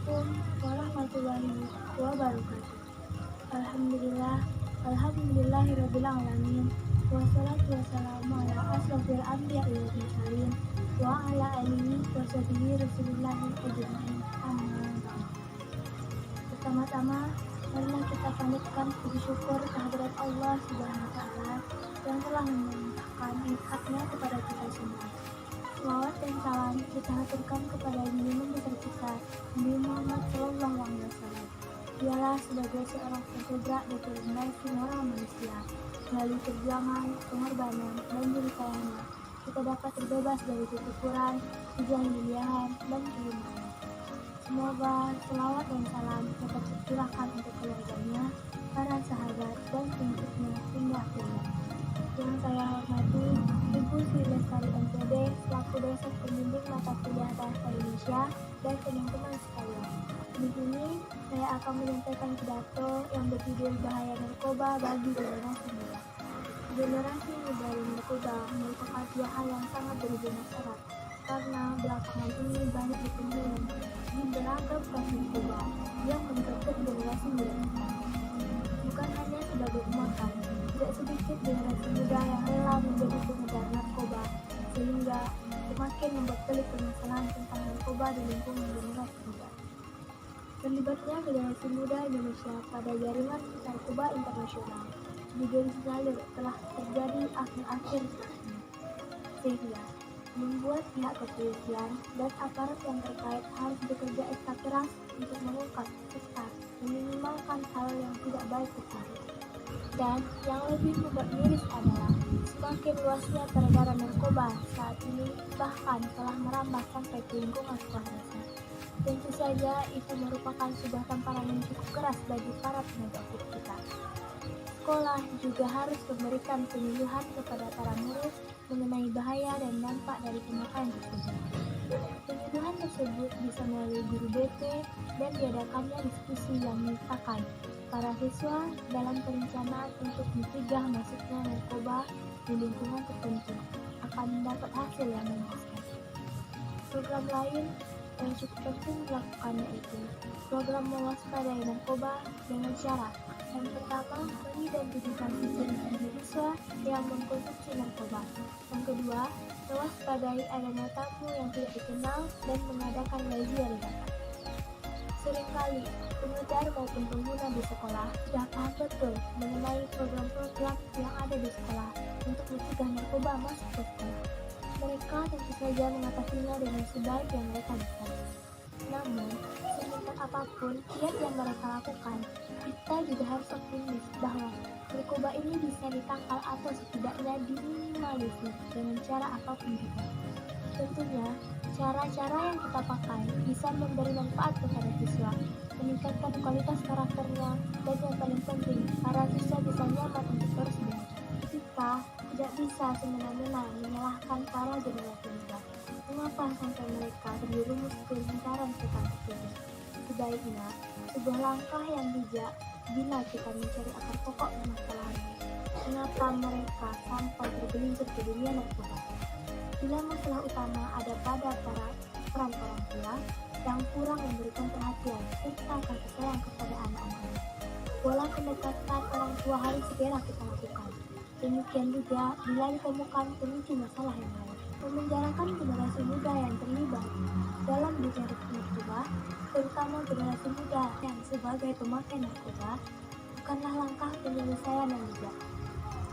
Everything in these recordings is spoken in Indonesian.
Assalamualaikum warahmatullahi wabarakatuh. Alhamdulillah, alhamdulillahirabbil alamin. Wassalatu wassalamu ala asrofil anbiya'i wal mursalin wa ala alihi wa sahbihi rasulillahi ajmain. Amma ba'd. Pertama-tama, marilah kita panjatkan puji syukur kehadirat Allah Subhanahu wa taala yang telah melimpahkan nikmatnya kepada kita semua. Salawat dan salam kita haturkan kepada junjungan besar kita, Nabi Muhammad SAW. Dialah sebagai seorang pengebrak dan rekomendasi moral manusia. Melalui perjuangan, pengorbanan, dan jeripayahnya, kita dapat terbebas dari kekufuran, kejahilian, dan keimanan. Semoga selawat dan salam dapat tercurahkan untuk keluarganya, para sahabat, dan pengikutnya hingga akhirnya. Yang saya hormati Ibu Sri Lestari MPD selaku dosen pembimbing mata kuliah Bahasa Indonesia dan teman-teman sekalian. Di sini saya akan menyampaikan pidato yang berjudul Bahaya Narkoba bagi Generasi Muda. Generasi muda dan narkoba merupakan dua hal yang sangat berhubungan erat karena belakangan ini banyak ditemui di beragam kasus narkoba yang mengganggu generasi muda. Bukan hanya sebagai pemakan, tidak sedikit generasi muda yang rela menjadi pengedar narkoba, sehingga semakin membuat pelik permasalahan tentang narkoba di lingkungan generasi muda. Terlibatnya generasi muda Indonesia pada jaringan narkoba internasional juga disinyalir telah terjadi akhir-akhir ini, sehingga membuat pihak kepolisian dan aparat yang terkait harus bekerja ekstra keras untuk mengungkap serta meminimalkan hal yang tidak baik tersebut. Dan yang lebih membuat miris adalah semakin luasnya peredaran narkoba saat ini bahkan telah merambah sampai ke lingkungan sekolah dasar. Tentu saja itu merupakan sebuah tamparan yang cukup keras bagi para penegak hukum kita. Sekolah juga harus memberikan penyuluhan kepada para murid mengenai bahaya dan dampak dari pemakaian tersebut. Penyuluhan tersebut bisa melalui guru BP dan diadakannya diskusi yang menyertakan para siswa dalam perencanaan untuk mencegah masuknya narkoba di lingkungan tertentu akan mendapat hasil yang memuaskan. Program lain yang cukup penting dilakukannya itu program mewaspadai narkoba dengan syarat yang pertama, mengidentifikasi ciri-ciri siswa yang mengkonsumsi narkoba. Yang kedua, mewaspadai adanya tamu yang tidak dikenal dan mengadakan razia dadakan. Seringkali, pengedar maupun pengguna di sekolah sudah paham betul mengenai program-program yang ada di sekolah untuk mencegah narkoba masuk ke sekolah. Mereka tentu saja mengatasinya dengan sebaik yang mereka bisa. Namun, seminat apapun kiat yang mereka lakukan, kita juga harus optimis bahwa narkoba ini bisa ditangkal atau setidaknya diminimalisir dengan cara apapun juga. Tentunya, cara-cara yang kita pakai bisa memberi manfaat kepada siswa, meningkatkan kualitas karakternya, dan yang paling penting, para siswa bisa nyaman untuk terus belajar. Kita tidak bisa semena-mena menyalahkan para generasi muda. Mengapa sampai mereka terjerumus ke lingkaran setan tersebut? Sebaiknya, sebuah langkah yang bijak bila kita mencari akar pokok permasalahannya. Mengapa mereka sampai tergelincir ke dunia narkoba? Bila masalah utama ada pada peran orang tua yang kurang memberikan perhatian serta kasih sayang kepada anak-anak. Pola pendekatan orang tua harus segera kita lakukan. Demikian juga bila ditemukan pemicu masalah yang lain. Memenjarakan generasi muda yang terlibat dalam dunia narkoba, terutama generasi muda yang sebagai pemakai narkoba, bukanlah langkah penyelesaian yang bijak.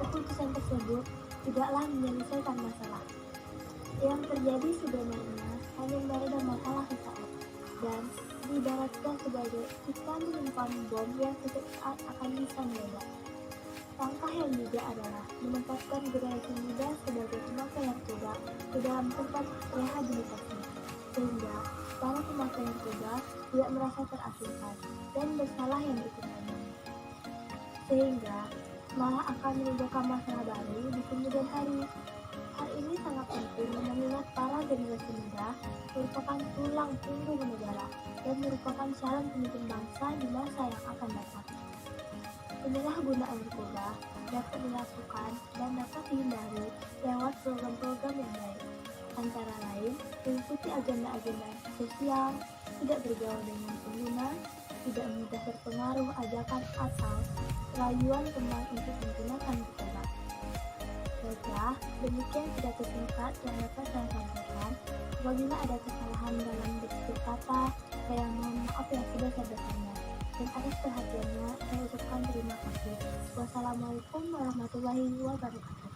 Keputusan tersebut tidaklah menyelesaikan masalah. Yang terjadi sebenarnya hanya meredam masalah sesaat, dan diibaratkan sebagai kita menyimpan bom yang suatu saat akan bisa meledak. Langkah yang juga adalah menempatkan generasi muda sebagai pemakai narkoba ke dalam tempat rehabilitasi, sehingga para pemakai narkoba tidak merasa terasingkan dan bersalah yang dikenalnya, sehingga malah akan menimbulkan masalah baru di kemudian hari. Hal ini sangat penting mengingat para generasi muda merupakan tulang punggung negara dan merupakan calon pemimpin bangsa di masa yang akan datang. Penyalahgunaan narkoba dapat dilakukan dan dapat dihindari lewat program-program yang baik, antara lain mengikuti agenda-agenda sosial, tidak bergaul dengan pengguna, tidak mudah terpengaruh ajakan atau rayuan teman untuk menggunakan narkoba. Baiklah, demikian pidato singkat yang dapat saya sampaikan. Apabila ada kesalahan dalam bertutur kata, saya mohon maaf yang sebesar-besarnya. Dan atas perhatiannya, saya ucapkan terima kasih. Wassalamualaikum warahmatullahi wabarakatuh.